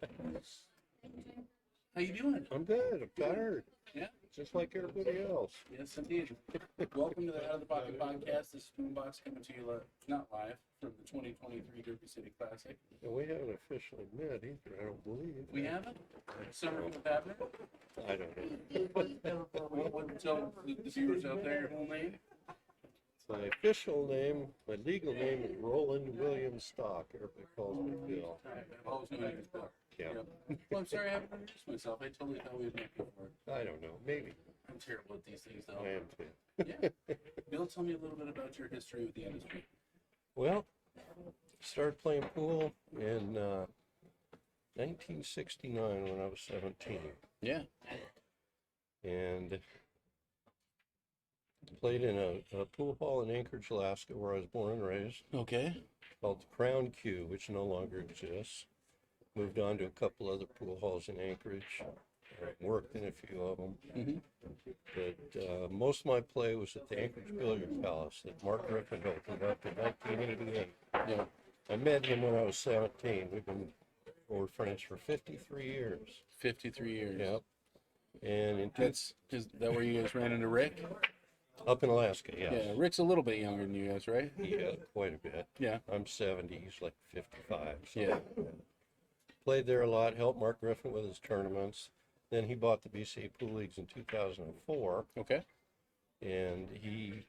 How you doing? I'm good. I'm tired. Yeah. Just like everybody else. Yes, indeed. Welcome to the Out of the Pocket podcast. This is Boombox coming to you not live from the 2023 Derby City Classic. And we haven't officially met either, I don't believe. We haven't. Summer with happening. I don't know. What tell the viewers out there your whole name? My official name, my legal name is Roland William Stock. Everybody calls me Bill. I've always known you as Bill. Yeah. Well, I'm sorry I haven't introduced myself. I totally thought we had met before. I don't know. Maybe. I'm terrible at these things, I though. am too. Yeah. Bill, tell me a little bit about your history with the industry. Well, started playing pool in 1969 when I was 17. Yeah. And played in a pool hall in Anchorage, Alaska, where I was born and raised, Okay. called the Crown Q, which no longer exists. Moved on to a couple other pool halls in Anchorage. Worked in a few of them. Mm-hmm. But most of my play was at the Anchorage Billiard Palace that Mark Griffin opened up in 1988. Yeah. I met him when I was 17. We're friends for 53 years. 53 years. Yep. And in Is that where you guys ran into Rick? up in Alaska, yes. Yeah, Rick's a little bit younger than you guys, right? Yeah, quite a bit. Yeah. I'm 70. He's like 55. So. Yeah. Played there a lot. Helped Mark Griffin with his tournaments. Then he bought the BCA Pool Leagues in 2004, Okay. and he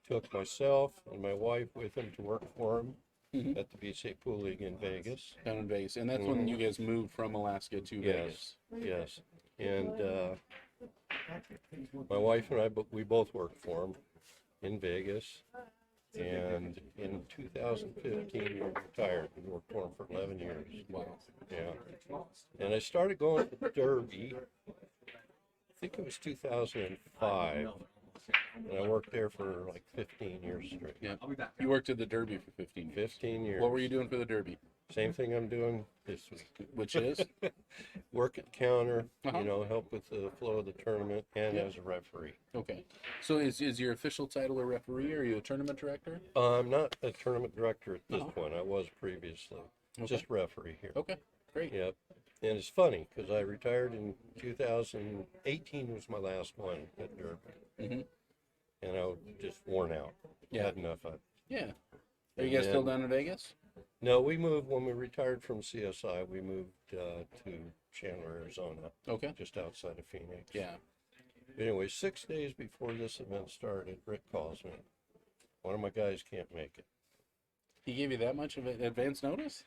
took myself and my wife with him to work for him Mhm. at the BCA Pool League in Vegas. Down in Vegas, and that's when you guys moved from Alaska to Vegas. Yes. And my wife and I, we both worked for him in Vegas. And in 2015, we retired. We worked for him for 11 years. Wow. Yeah. And I started going to Derby, I think it was 2005. And I worked there for like 15 years straight. Yeah. You worked at the Derby for 15 years. 15 years. What were you doing for the Derby? Same thing I'm doing this week. Which is? Work at the counter, Uh-huh. help with the flow of the tournament, and Yeah. as a referee. Okay. So is your official title a referee, or are you a tournament director? I'm not a tournament director at this Uh-huh. point. I was previously. Okay. Just referee here. Okay. Great. Yep. And it's funny because I retired in 2018 was my last one at Derby. Mm-hmm. And I was just worn out. Yeah. Had enough of it. Yeah. Are you guys still down in Vegas? No, we moved when we retired from CSI. We moved to Chandler, Arizona, Okay. just outside of Phoenix. Yeah. Anyway, 6 days before this event started, Rick calls me. One of my guys can't make it. He gave you that much of an advance notice?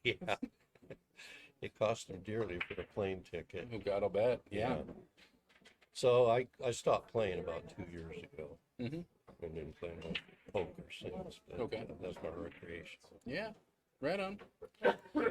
Yeah. It cost him dearly for the plane ticket. Oh God, I'll bet. Yeah. So I stopped playing about 2 years ago. Mm-hmm. And didn't play no poker since. But, Okay. That's my recreation. Yeah. Right on.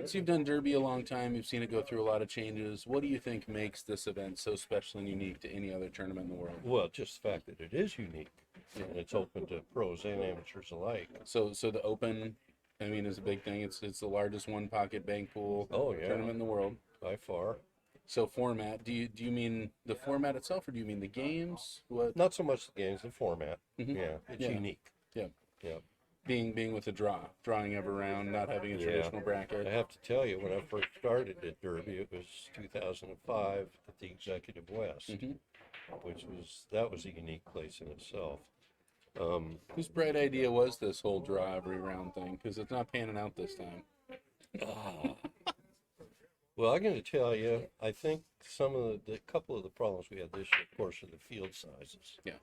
So you've done Derby a long time. You've seen it go through a lot of changes. What do you think makes this event so special and unique to any other tournament in the world? Well, just the fact that it is unique. And it's open to pros and amateurs alike. So the Open, I mean, is a big thing. It's the largest one pocket bank pool Oh, yeah. tournament in the world. By far. So format, do you mean the format itself, or do you mean the games? What Not so much the games, the format. Mhm. Yeah, it's Yeah. unique. Yeah. Yeah. being with a drawing every round, not having a Yeah. traditional I bracket? have to tell you, when I first started at Derby, it was 2005 at the Executive West, Mhm. that was a unique place in itself. Whose bright idea was this whole draw every round thing? Because it's not panning out this time. Well, I'm going to tell you, I think some of the couple of the problems we had this year, of course, are the field sizes. Yeah.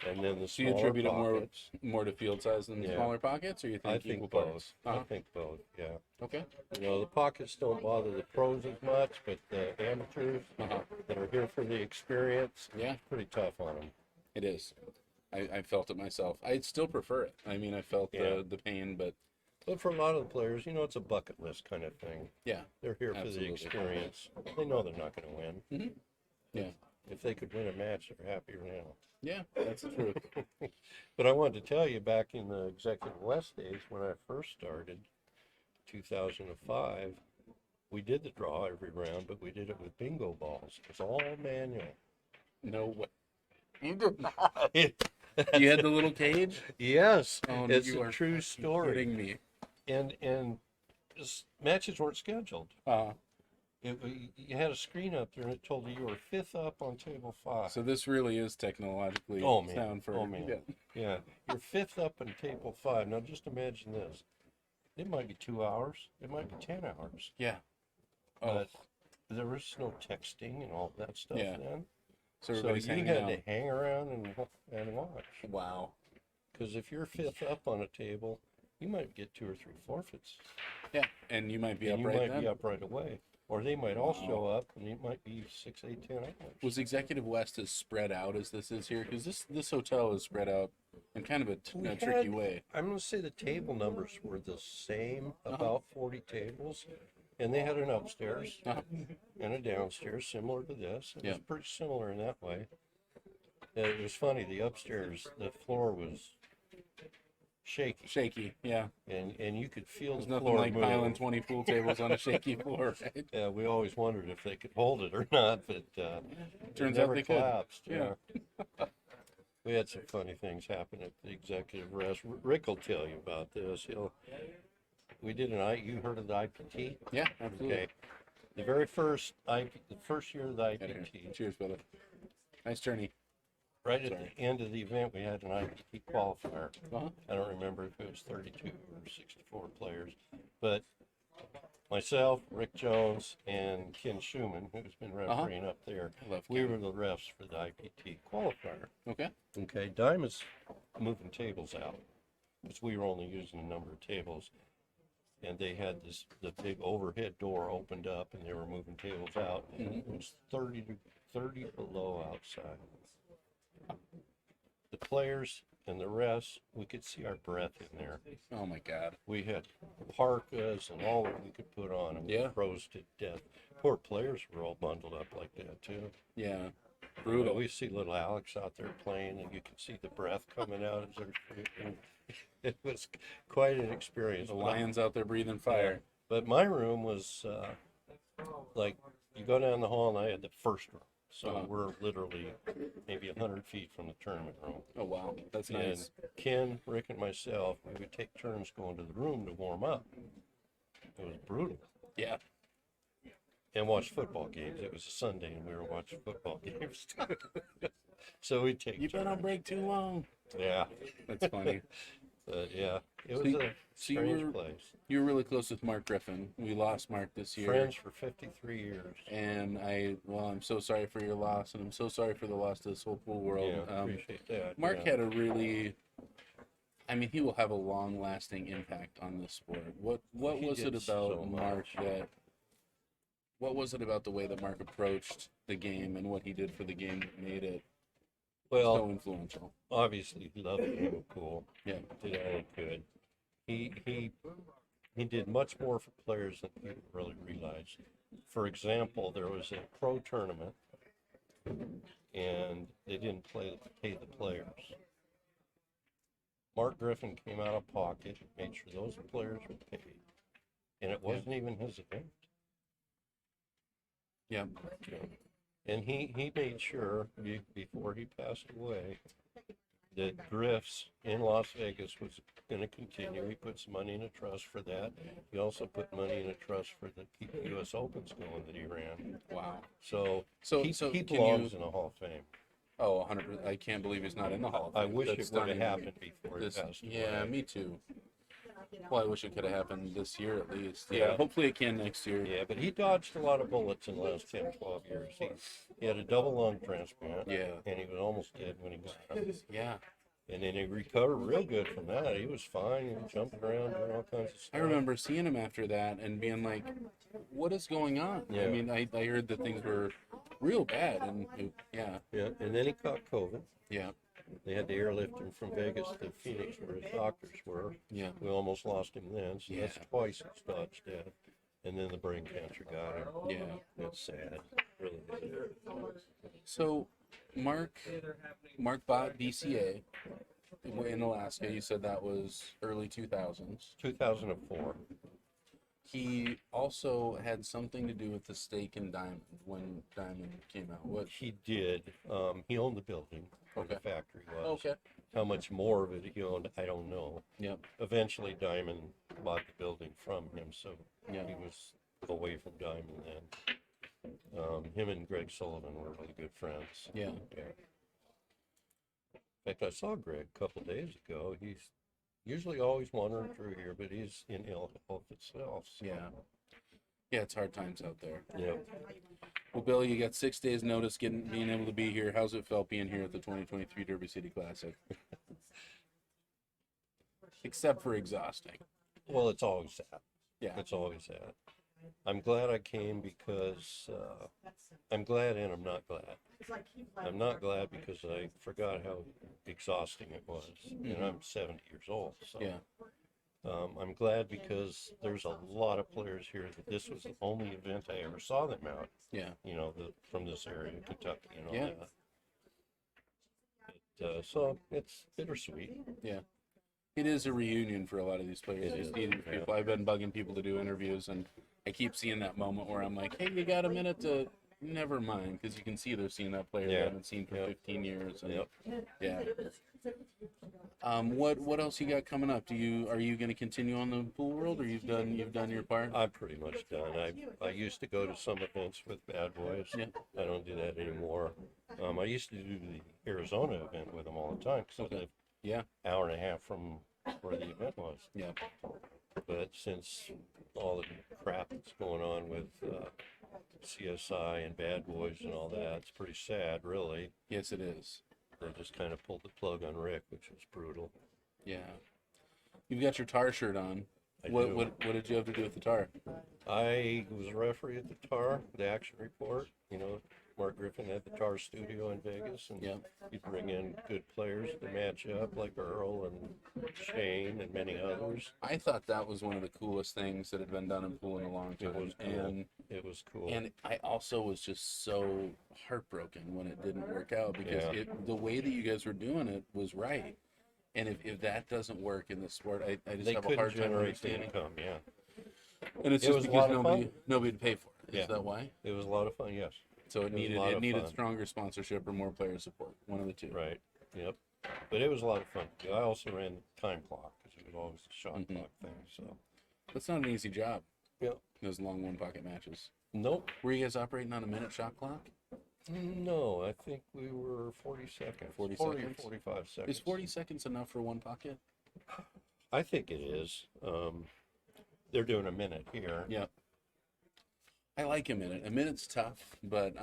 And then the So you smaller attribute it pockets. more to field size than Yeah. smaller pockets, or you think I think equal both. parts? I Uh-huh. think both. Yeah. Okay. The pockets don't bother the pros as much, but the amateurs Uh-huh. that are here for the experience, Yeah, pretty tough on them. it is. I felt it myself. I still prefer it. I mean, I felt Yeah. the pain, but But for a lot of the players, it's a bucket list kind of thing. yeah. They're here for Absolutely. the experience. They know they're not going to win. Mhm. Yeah. If they could win a match, they're happier now. Yeah, that's the truth. But I wanted to tell you, back in the Executive West days when I first started, 2005, we did the draw every round, but we did it with bingo balls. It was all manual. No way. You did not. You had the little cage? Yes, Oh, it's you a are true story. Kidding me. And matches weren't scheduled. Uh, You had a screen up there and it told you were 5th up on table 5. So this really is technologically Oh, man. sound for Oh, man. Yeah. Yeah, you're 5th up on table 5. Now just imagine this. It might be 2 hours. It might be 10 hours. Yeah. Oh, But there was no texting and all that stuff Yeah. then. so So everybody's you hanging had out. to hang around and watch. Wow. Because if you're 5th up on a table, you might get 2 or 3 forfeits. Yeah, and you might be And up you right might then. be up right away. Or they might all Wow. show up and it might be 6, 8, 10 hours. Was Executive West as spread out as this is here? Because this hotel is spread out in kind of a We tricky had- way. I'm going to say the table numbers were the same, Uh-huh. about 40 tables. And they had an upstairs Uh-huh. and a downstairs, similar to this. It Yeah. was pretty similar in that way. It was funny, the upstairs, the floor was shaky. Shaky, yeah. And you could feel There's the nothing floor like move. piling 20 pool tables on a shaky floor, right? Yeah, we always wondered if they could hold it or not, but it Turns out never they could. collapsed. Yeah. We had some funny things happen at the executive rest. Rick will tell you about this. We did you heard of the IPT? Yeah, absolutely. Okay. The very first the first year of the Outta here. IPT, Cheers, brother. Nice journey. right at Sorry. the end of the event, we had an IPT qualifier. Uh-huh. I don't remember if it was 32 or 64 players, but myself, Rick Jones, and Ken Schumann, who's been refereeing up there, I love we Ken. were the refs for the IPT qualifier. Okay. Okay, Diamond's moving tables out, because we were only using a number of tables. And they had the big overhead door opened up and they were moving tables out. And it was 30 below outside. The players and the refs, we could see our breath in there. Oh my God. We had parkas and all that we could put on, and we Yeah. froze to death. Poor players were all bundled up like that too. Yeah. Brutal. We see little Alex out there playing, and you can see the breath coming out as they're shooting. It was quite an experience. The But I- lions out there breathing fire. But my room was like you go down the hall, and I had the first room, so Uh-huh. we're literally maybe 100 feet from the tournament room. Oh wow, that's nice. And Ken, Rick, and myself, we would take turns going to the room to warm up. It was brutal. Yeah. And watch football games. It was a Sunday, and we were watching football games. So we'd take You've been on turns. break too long. Yeah, That's funny. but yeah, it So was you- a so you strange were- place. You were really close with Mark Griffin. We lost Mark this year. Friends for 53 years. And I'm so sorry for your loss, and I'm so sorry for the loss to this whole pool world. Yeah, appreciate that. Mark yeah. had a really, I mean, he will have a long-lasting impact on this sport. What He was it did about so Mark much. that? What was it about the way that Mark approached the game and what he did for the game that made it Well, so influential? obviously he loved the game of pool. Yeah. Did all he could. He did much more for players than people really realized. For example, there was a pro tournament, and they didn't pay the players. Mark Griffin came out of pocket, made sure those players were paid, and it wasn't even his event. Yeah. And he made sure before he passed away that Griff's in Las Vegas was going to continue. He put some money in a trust for that. He also put money in a trust for the U.S. Opens going that he ran. Wow. So, So he can belongs you? in the Hall of Fame. Oh, 100%. I can't believe he's not in the Hall of I Fame. wish That's it would have stunning. happened before he This, passed yeah, away. me too. Well, I wish it could have happened this year at least. Yeah. Yeah, hopefully it can next year. Yeah, but he dodged a lot of bullets in the last 10, 12 years. He had a double lung transplant. Yeah. And he was almost dead when he got it. Yeah. And then he recovered real good from that. He was fine. He was jumping around, doing all kinds of stuff. I remember seeing him after that and being like, what is going on? Yeah. I mean, I heard that things were real bad. And yeah, Yeah, and then he caught COVID. yeah, They had to airlift him from Vegas to Phoenix where his doctors were. yeah. We almost lost him then, so that's Yeah. twice he's dodged death. And then the brain cancer got him. Yeah. That's sad. Really is. So Mark bought BCA in Alaska. You said that was early 2000s. 2004. He also had something to do with the Steak and Diamond when Diamond came out. What? He did. He owned the building where the Okay. factory was. Okay. How much more of it he owned, I don't know. Yep. Eventually, Diamond bought the building from him, so Yeah. he was away from Diamond then. Him and Greg Sullivan were really good friends. Yeah. In fact, I saw Greg a couple days ago. He's usually always wandering through here, but he's in ill health itself. So. Yeah. Yeah, it's hard times out there. Yeah. Well, Billy, you got 6 days notice being able to be here. How's it felt being here at the 2023 Derby City Classic? Except for exhausting. Well, it's always that. Yeah. It's always that. I'm glad I came because I'm glad and I'm not glad. I'm not glad because I forgot how exhausting it was. And I'm 70 years old. So Yeah. I'm glad because there's a lot of players here that this was the only event I ever saw them out. Yeah. You know, from this area, Kentucky, and all Yeah. that. So it's bittersweet. Yeah. It is a reunion for a lot of these players. It These is, needed yeah. people. I've been bugging people to do interviews, and I keep seeing that moment where I'm like, hey, you got a minute to... Never mind, because you can see they're seeing that player they Yeah. haven't seen for Yep. 15 years. And, Yep. Yeah. What else you got coming up? Are you going to continue on the pool world, or you've done your part? I'm pretty much done. I used to go to some events with Bad Boys. Yeah. I don't do that anymore. I used to do the Arizona event with them all the time because I lived Yeah. hour and a half from where the event was. Yeah. But since all the crap that's going on with CSI and Bad Boys and all that, it's pretty sad, really. Yes, it is. They just kind of pulled the plug on Rick, which was brutal. Yeah. You've got your tar shirt on. I What do. what did you have to do with the tar? I was a referee at the TAR, the action report. You know, Mark Griffin had the TAR studio in Vegas, and Yeah. he'd bring in good players to match up, like Earl and Shane and many others. I thought that was one of the coolest things that had been done in pool in a long time. It was cool. And It was cool. and I also was just so heartbroken when it didn't work out because Yeah. the way that you guys were doing it was right. And if that doesn't work in the sport, I just They have a couldn't hard time generate the understanding. income. Yeah, And it's It just was a because lot of nobody to pay for it. Is Yeah. that why? it was a lot of fun. Yes, So was a lot it of needed fun. stronger sponsorship or more player support. One of the two. right. Yep. But it was a lot of fun. I also ran the time clock because it was always the shot Mhm. clock thing. So That's not an easy job. Yep. Those long one pocket matches. nope. Were you guys operating on a minute shot clock? No, I think we were 40 seconds. 40 40 seconds? 45 seconds. Is 40 seconds enough for one pocket? I think it is. They're doing a minute here. Yeah. I like a minute. A minute's tough, but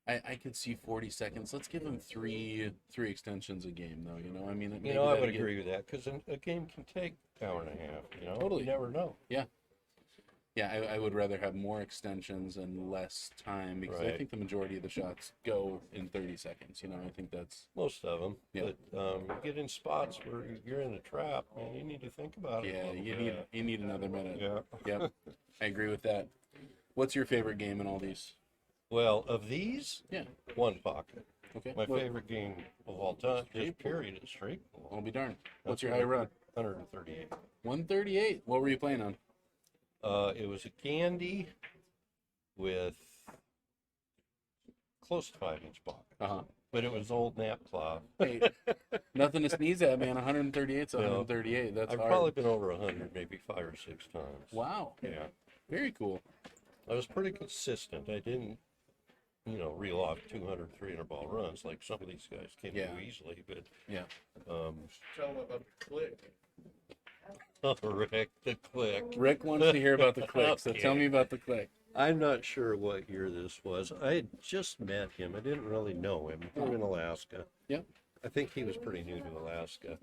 I could see 40 seconds. Let's give them three extensions a game, though. You know, I mean, You maybe know, I that'd would get- agree with that because a game can take hour and a half. You know, Totally. You never know. Yeah, I would rather have more extensions and less time because I Right. think the majority of the shots go in 30 seconds. You know, I think that's Most of them. Yeah. But you get in spots where you're in a trap, man. You need to think about it. a yeah. little You bit. need another minute. Yeah. Yep, I agree with that. What's your favorite game in all these? Well, of these, Yeah. one pocket. Okay. My What- favorite game of all time, this period, is straight pool. I'll be darned. What's your high run? 138. 138. What were you playing on? It was a Candy with close to 5-inch pocket, Uh-huh. but it was old nap cloth. Hey, nothing to sneeze at, man. 138 to No. 138. That's I've hard. probably been over 100, maybe 5 or 6 times. Wow. Yeah, Very cool. I was pretty consistent. I didn't, reel off 200, 300 ball runs like some of these guys can Yeah. do easily. But Yeah. Tell them about the click. Rick, the click. Rick wants to hear about the click, so tell Okay. me about the click. I'm not sure what year this was. I had just met him. I didn't really know him. We were in Alaska. Yep. I think he was pretty new to Alaska.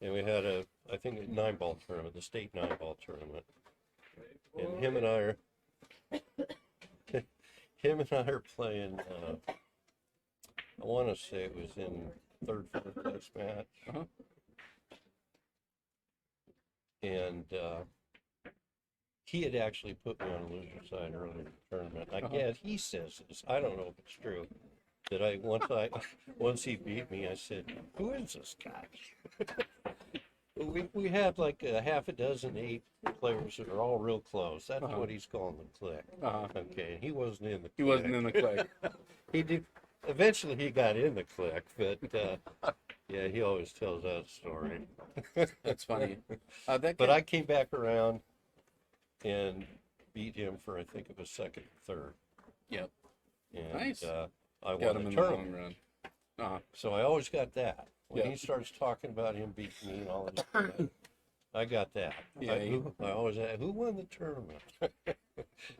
And we had a 9-ball tournament, the state 9-ball tournament. And him and I are playing, I want to say it was in third, fourth place match. Uh-huh. And he had actually put me on the loser side earlier in the tournament. I Uh-huh. guess he says this. I don't know if it's true. That once he beat me, I said, "Who is this guy?" we had like a half a dozen 8 players that are all real close. That's Uh-huh. what he's calling the click. Uh-huh. Okay, he wasn't in the. He wasn't in the click. He did. Eventually, he got in the click, but yeah, he always tells that story. That's funny. That But guy, I came back around and beat him for I think it was second or third. Yep. And Nice. I Got won him the in the long tournament. run. Uh-huh. So I always got that. When Yeah. he starts talking about him beating me and all this, I got that. Yeah, I always ask, who won the tournament? I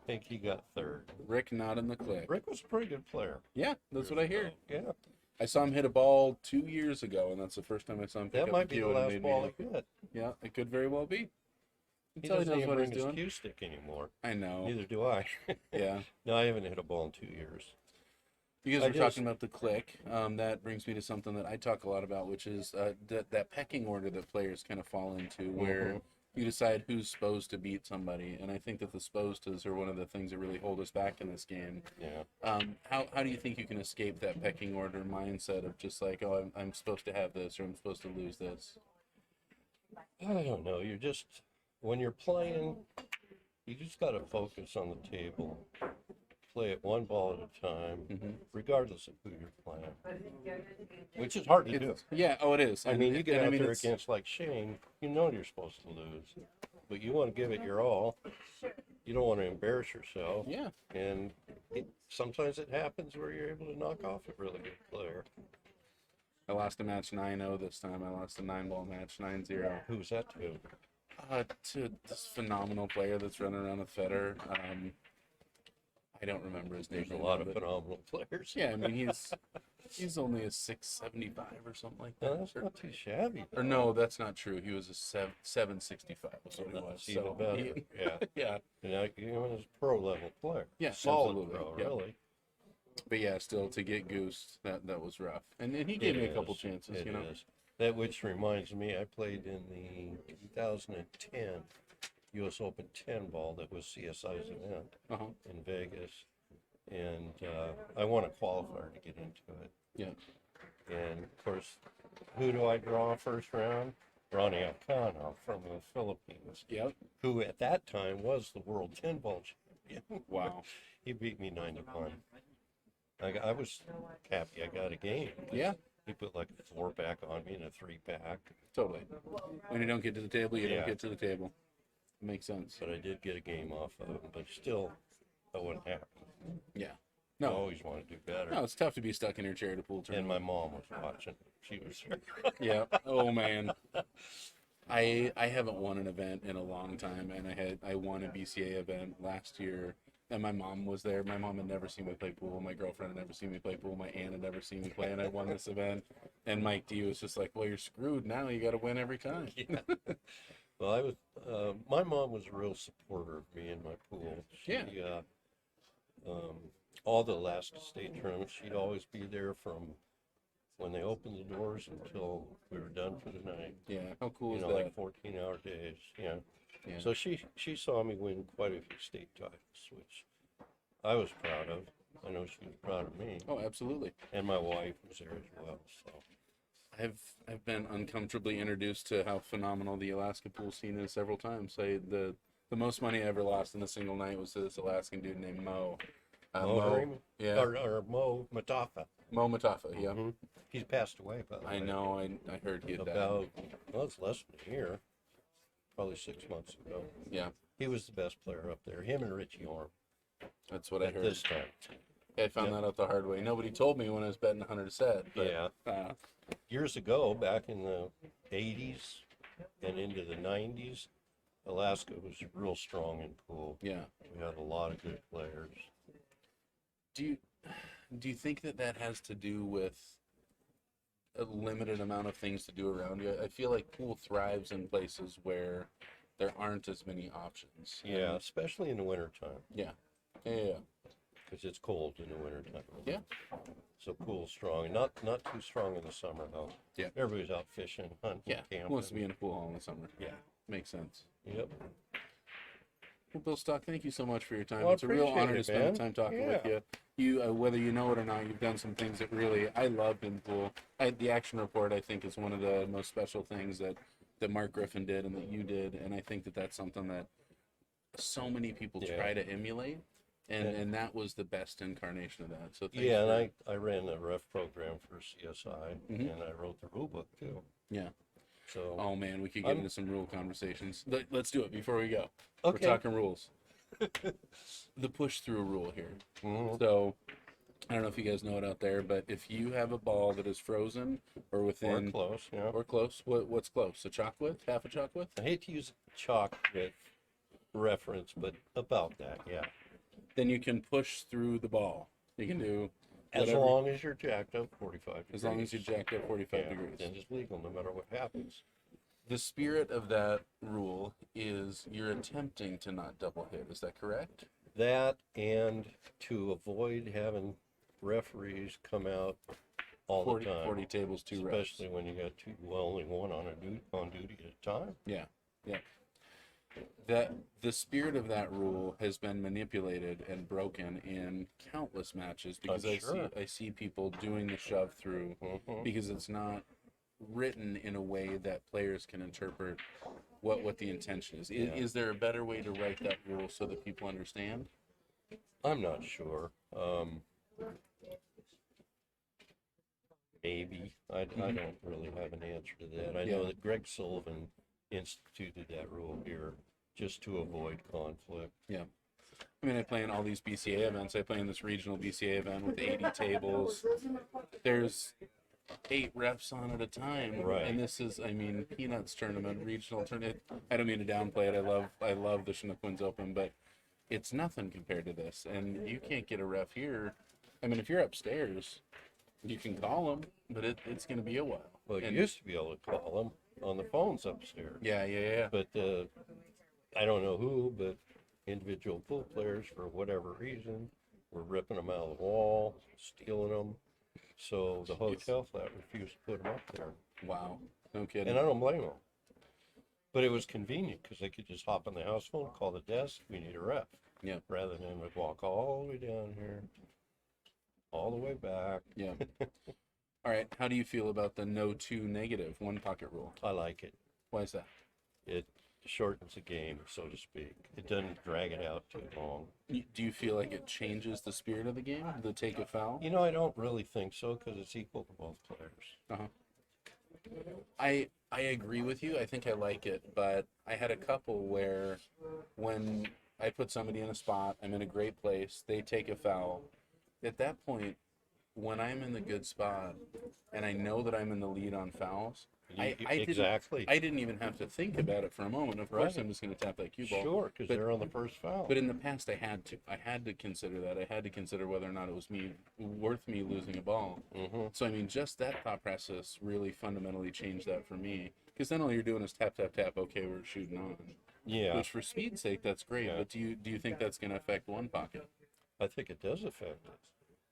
think he got third. Rick not in the click. Rick was a pretty good player. Yeah, that's what I hear. Yeah, I saw him hit a ball 2 years ago, and that's the first time I saw him pick that up might a be the cue, and it last made me ball he happy. hit. Yeah, it could very well be. He Until he doesn't knows even what bring he's his doing. cue stick anymore. I know. Neither do I. Yeah. No, I haven't hit a ball in 2 years. You guys I were just- talking about the click. That brings me to something that I talk a lot about, which is that pecking order that players kind of fall into, where Mhm. you decide who's supposed to beat somebody. And I think that the supposed are one of the things that really hold us back in this game. Yeah. How do you think you can escape that pecking order mindset of just like, oh, I'm supposed to have this or I'm supposed to lose this? I don't know. You're just, when you're playing, you just got to focus on the table. Play it one ball at a time, Mm-hmm. regardless of who you're playing. Which is hard to do. Yeah, oh, it is. I mean, you get out there it's- against like Shane, you know you're supposed to lose, but you want to give it your all. You don't want to embarrass yourself, Yeah, and sometimes it happens where you're able to knock off a really good player. I lost a match 9-0 this time. I lost a 9-ball match 9-0. Who's that to? To this phenomenal player that's running around with Federer. I don't remember his name. There's a right lot now, of but- phenomenal players. Yeah, I mean he's only a 675 or something like No, that. that's not too shabby. Or no, that's not true. He was a 765. Was what he was. That's even So better. he- Yeah. yeah, You know, he's a pro level player. Yeah, Solid absolutely. pro, Yeah. really. but yeah, still to get goosed, that was rough. And then he gave me a couple is. chances. It You know. is. That which reminds me, I played in the 2010 U.S. Open 10 ball that was CSI's event Uh-huh. in Vegas, and I won a qualifier to get into it. Yeah. And of course, who do I draw first round? Ronnie Alcano from the Philippines, Yep. who at that time was the world 10 ball champion. Wow. He beat me 9-1. I was happy I got a game. Yeah. He put like a 4-pack on me and a 3-pack, Totally. When you don't get to the table, you Yeah. don't get to the table. Makes sense. but I did get a game off of him. But still, I wasn't happy. Yeah. I No. always want to do better. No, it's tough to be stuck in your chair at a pool And tournament. my mom was watching. She was there. Yeah. Oh man. I haven't won an event in a long time, and I won a BCA event last year, and my mom was there. My mom had never seen me play pool. My girlfriend had never seen me play pool. My aunt had never seen me play, and I won this event. And Mike D was just like, "Well, you're screwed now. You got to win every time." Yeah. Well, I was. My mom was a real supporter of me in my pool. She, Yeah. all the Alaska State tournaments, she'd always be there from when they opened the doors until we were done for the night. Yeah. How cool You is know, that? like 14-hour days. Yeah. Yeah. So she saw me win quite a few state titles, which I was proud of. I know she was proud of me, Oh, absolutely. and my wife was there as well. So I've been uncomfortably introduced to how phenomenal the Alaska pool scene is several times. The most money I ever lost in a single night was to this Alaskan dude named Mo. Mo, Yeah. or Mo Matafa. Mo Matafa. Yeah. Mhm. He's passed away, by the way. I know. I heard he had died. About, well, it's less than a year, probably 6 months ago. Yeah. He was the best player up there. Him and Richie Orm That's what I at heard. this time. I found Yep. that out the hard way. Nobody told me when I was betting 100 a set. But, Yeah. Years ago, back in the 80s and into the 90s, Alaska was real strong in pool. yeah. We had a lot of good players. Do you think that has to do with a limited amount of things to do around you? I feel like pool thrives in places where there aren't as many options. Yeah, especially in the wintertime, Yeah. Yeah. because it's cold in the wintertime. Yeah. So pool's strong. Not too strong in the summer, though. Yeah. Everybody's out fishing, hunting, Yeah. camping. Wants to be in a pool hall in the summer. Yeah. Makes sense. Yep. Well, Bill Stock, thank you so much for your time. Well, I It's a real appreciate honor it, to spend man. the time talking with Yeah. you. Whether you know it or not, you've done some things that really I loved in pool. The action report, I think, is one of the most special things that Mark Griffin did and that you did, and I think that that's something that so many people Yeah. try to emulate, and Yeah. and that was the best incarnation of that. So thanks Yeah, for, and I ran the ref program for CSI, Mhm. and I wrote the rule book, too. yeah. So, Oh man, we could get I'm- into some rule conversations. Let's do it before we go. We're okay. talking rules. the push through rule here. Mhm. So I don't know if you guys know it out there, but if you have a ball that is frozen or Or within close, yeah. or close, what's close? A chalk width? Half a chalk width? I hate to use chalk with reference, but about that, yeah. Then you can push through the ball. You can do As whatever, long as you're jacked up 45 degrees. as long as you jacked up 45 Yeah, degrees. then it's legal no matter what happens. The spirit of that rule is you're attempting to not double hit. Is that correct? That and to avoid having referees come out all 40, the time. 40 tables, 2 refs. Especially when you got only one on duty at a time. Yeah, yeah. That the spirit of that rule has been manipulated and broken in countless matches because Sure. I see people doing the shove through Mhm. because it's not written in a way that players can interpret what the intention is. Yeah. Is there a better way to write that rule so that people understand? I'm not sure. Maybe. I don't really have an answer to that. I know Yeah. that Greg Sullivan instituted that rule here just to avoid conflict. I mean, I play in all these BCA events. I play in this regional BCA event with 80 tables. There's 8 refs on at a time, Right. and this is, I mean, Peanuts tournament, regional tournament. I don't mean to downplay it. I love the Chinook Winds Open, but it's nothing compared to this. And you can't get a ref here. I mean, if you're upstairs, you can call them, but it's going to be a while. Well, you And- used to be able to call them on the phones upstairs. Yeah. But I don't know who, but individual pool players, for whatever reason, were ripping them out of the wall, stealing them. So the hotel flat refused to put them up there. Wow. No kidding. And I don't blame them. But it was convenient because they could just hop on the house phone, call the desk, we need a ref. Yeah. Rather than would walk all the way down here, all the way back. Yeah. All right. How do you feel about the no 2 negative 1 pocket rule? I like it. Why is that? It shortens the game, so to speak. It doesn't drag it out too long. Do you feel like it changes the spirit of the game? The take a foul? You know, I don't really think so because it's equal to both players. I agree with you. I think I like it, but I had a couple where when I put somebody in a spot, I'm in a great place, they take a foul. At that point, when I'm in the good spot and I know that I'm in the lead on fouls, Exactly. I didn't even have to think about it for a moment. Of course, Right. I'm just going to tap that cue ball. Sure, because But- they're on the first foul. But in the past, I had to. I had to consider that. I had to consider whether or not it was worth me losing a ball. Mhm. So I mean, just that thought process really fundamentally changed that for me. Because then all you're doing is tap, tap, tap. Okay, we're shooting on. Yeah, Which for speed's sake, that's great. Yeah. But do you think that's going to affect 1 pocket? I think it does affect it.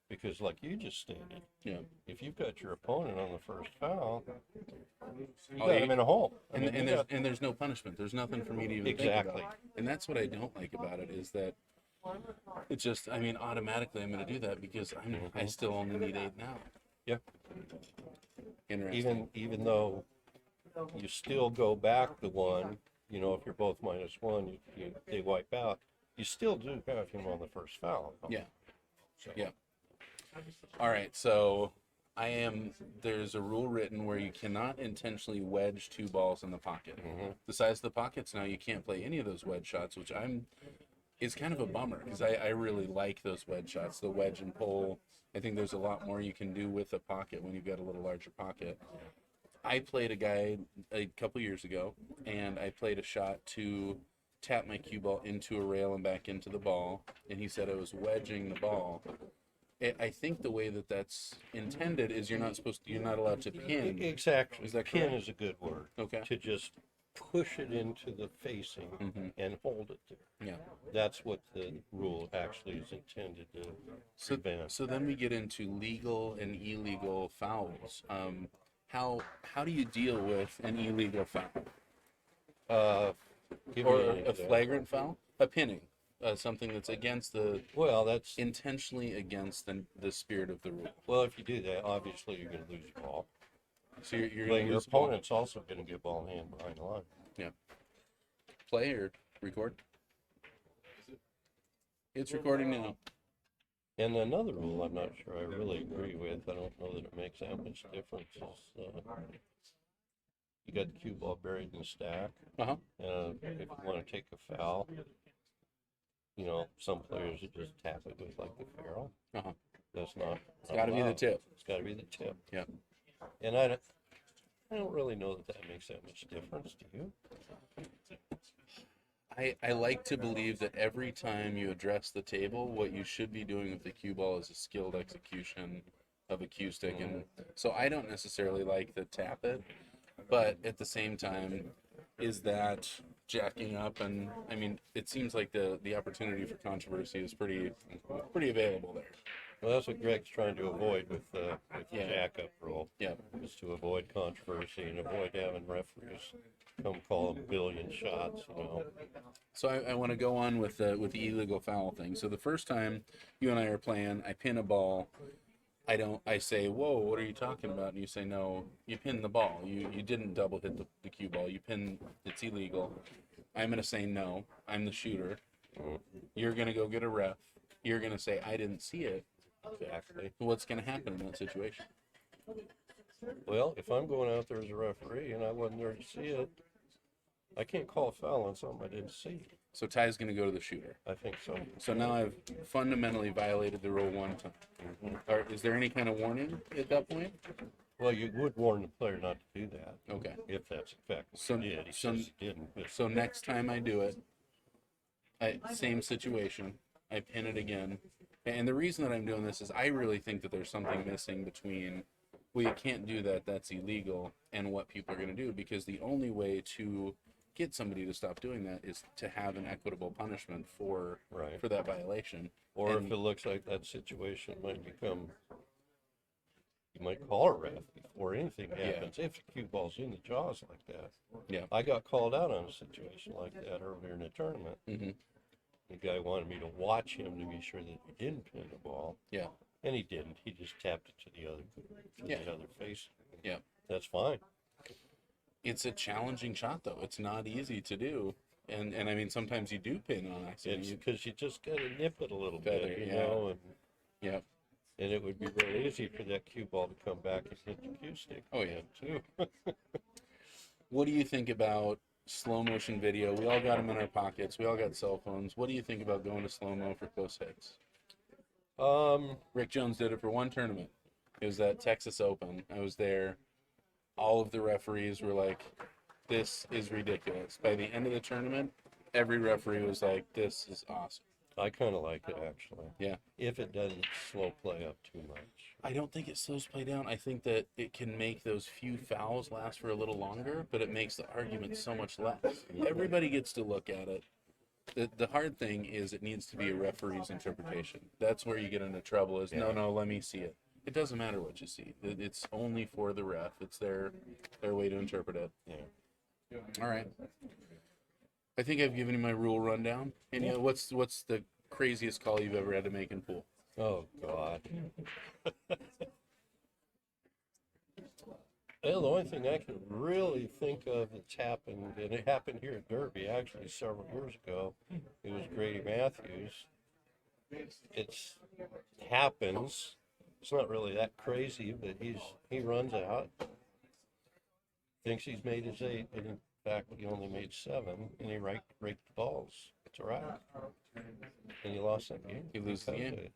Because like you just stated, Yeah. if you've got your opponent on the first foul, you Oh, got yeah. him in a hole. I And, mean, and you there's got- and there's no punishment. There's nothing for me to even Exactly. think about. And that's what I don't like about it is that it's just. I mean, automatically I'm going to do that because I still only need 8 now. Yeah. Interesting. even though you still go back to 1, you know, if you're both -1, they wipe out. You still do have him on the first foul. Yeah. So, Yeah. All right, so there's a rule written where you cannot intentionally wedge 2 balls in the pocket. Mhm. The size of the pockets now, you can't play any of those wedge shots, which is kind of a bummer because I really like those wedge shots, the wedge and pull. I think there's a lot more you can do with a pocket when you've got a little larger pocket. I played a guy a couple years ago, and I played a shot to tap my cue ball into a rail and back into the ball, and he said I was wedging the ball. I think the way that that's intended is you're not allowed to pin. Exactly. Is that Pin correct? is a good word. Okay. To just push it into the facing Mhm. and hold it there. Yeah. That's what the rule actually is intended to So, prevent. so then we get into legal and illegal fouls. How do you deal with an illegal foul Give or me an a example. flagrant foul? A pinning, something that's against Well, that's intentionally against the spirit of the rule. well. If you do that, obviously you're going to lose your ball. So you're But going to your lose the ball. opponent's also going to get ball in hand behind the line. Play or record. It's recording now. And another rule I'm not sure I really agree with, I don't know that it makes that much difference, is you got the cue ball buried in the stack. Uh huh. If you want to take a foul, You know, some players would just tap it with like the ferrule. Uh-huh. That's not. It's got to be the allowed. tip. It's got to be the tip. Yeah. And I don't really know that that makes that much difference. Do you? I like to believe that every time you address the table, what you should be doing with the cue ball is a skilled execution of a cue stick. And so I don't necessarily like the tap it, but at the same time, is that jacking up? And I mean, it seems like the opportunity for controversy is pretty available there. Well, that's what Greg's trying to avoid with the Yeah. jack-up rule. Yeah. Is to avoid controversy and avoid having referees come call a billion shots. You know. So I want to go on with the illegal foul thing. So the first time you and I are playing, I pin a ball. I say, whoa, what are you talking about? And you say, no, you pinned the ball. You didn't double hit the cue ball. You pinned, it's illegal. I'm going to say no. I'm the shooter. You're going to go get a ref. You're going to say, I didn't see it. Exactly. What's going to happen in that situation? Well, if I'm going out there as a referee and I wasn't there to see it, I can't call a foul on something I didn't see. So Ty's going to go to the shooter. I think so. So now I've fundamentally violated the rule one time. Or is there any kind of warning at that point? Well, you would warn the player not to do that Okay. if that's in fact what So- he did. He so- says he didn't. But So next time I do it, same situation, I pin it again. And the reason that I'm doing this is I really think that there's something missing between, well, you can't do that, that's illegal, and what people are going to do. Because the only way to get somebody to stop doing that is to have an equitable punishment for Right. that violation. Or And- if it looks like that situation might become, you might call a ref before anything happens. If the cue ball's in the jaws like that. Yeah. I got called out on a situation like that earlier in the tournament. hmm The guy wanted me to watch him to be sure that he didn't pin the ball, Yeah. and he didn't. He just tapped it to the other Yeah. face. Yeah. That's fine. It's a challenging shot, though. It's not easy to do. And I mean, sometimes you do pin on accident. It's You- because you just got to nip it a little Better, bit, you yeah. know, yeah. and it would be real easy for that cue ball to come back and hit the cue stick. Oh, yeah. too. What do you think about slow motion video? We all got them in our pockets. We all got cell phones. What do you think about going to slow mo for close hits? Rick Jones did it for one tournament. It was that Texas Open. I was there. All of the referees were like, this is ridiculous. By the end of the tournament, every referee was like, this is awesome. I kind of like it actually. Yeah. If it doesn't slow play up too much. I don't think it slows play down. I think that it can make those few fouls last for a little longer, but it makes the argument so much less. Everybody gets to look at it. The hard thing is it needs to be a referee's interpretation. That's where you get into trouble is, no, let me see it. It doesn't matter what you see. It's only for the ref. It's their way to interpret it. Yeah. All right. I think I've given you my rule rundown. And you know, what's the craziest call you've ever had to make in pool? Oh God. Well, the only thing I can really think of that's happened, and it happened here at Derby actually several years ago, it was Grady Matthews. It's happens. It's not really that crazy, but he runs out, thinks he's made his 8, and in fact he only made 7, and he raked the balls. It's all right. And he lost that game. He loses the Because game. of it.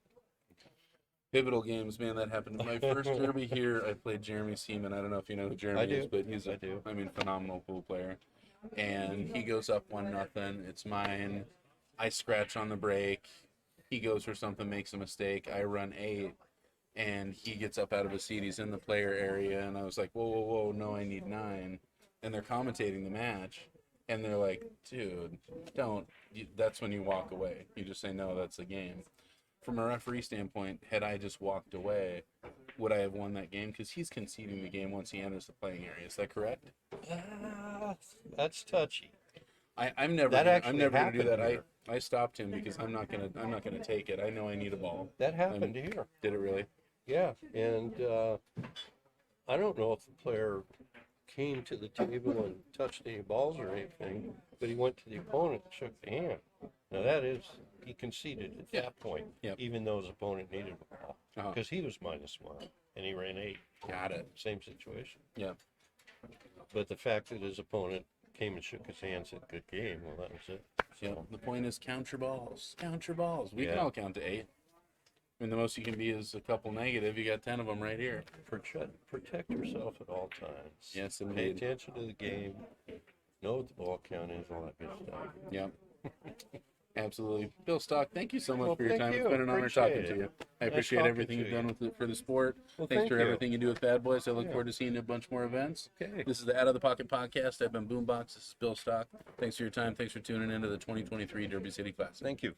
Pivotal games, man, that happened. My first derby here, I played Jeremy Seaman. I don't know if you know who Jeremy I do. is, but he's I do. phenomenal pool player. And he goes up 1-0. It's mine. I scratch on the break. He goes for something, makes a mistake. I run 8, and he gets up out of his seat. He's in the player area, and I was like, whoa, no, I need 9. And they're commentating the match, and they're like, dude, don't. That's when you walk away. You just say, no, that's the game. From a referee standpoint, had I just walked away, would I have won that game? Because he's conceding the game once he enters the playing area. Is that correct? That's touchy. I'm never. That I'm actually never gonna do that. happened I stopped him because I'm not gonna take it. I know I need a ball. That happened here. Did it really? Yeah, and I don't know if the player came to the table and touched any balls or anything, but he went to the opponent and shook the hand. Now that is, he conceded at Yeah. that point, Yep. even though his opponent needed a ball, Uh-huh. because he was -1 and he ran 8. Got it. Same situation. Yeah. But the fact that his opponent came and shook his hand, said good game, well, that was it. Yeah, So, the point is count your balls. Count your balls. We can Yeah. all count to 8. I mean, the most you can be is a couple negative. You got 10 of them right here. protect yourself at all times. Yes, Pay indeed. attention to the game. Know what the ball count is, all that good stuff. Yep. Absolutely. Bill Stock, thank you so much Well, for your thank time. It's you. been an honor Appreciate talking to it. you. I Nice appreciate talking everything to you've done you. with it for the sport. Well, Thanks thank for you. everything you do with Bad Boys. I look Yeah. forward to seeing you at a bunch more events. Okay. This is the Out of the Pocket podcast. I've been Boombox. This is Bill Stock. Thanks for your time. Thanks for tuning into the 2023 Derby City Classic. Thank you.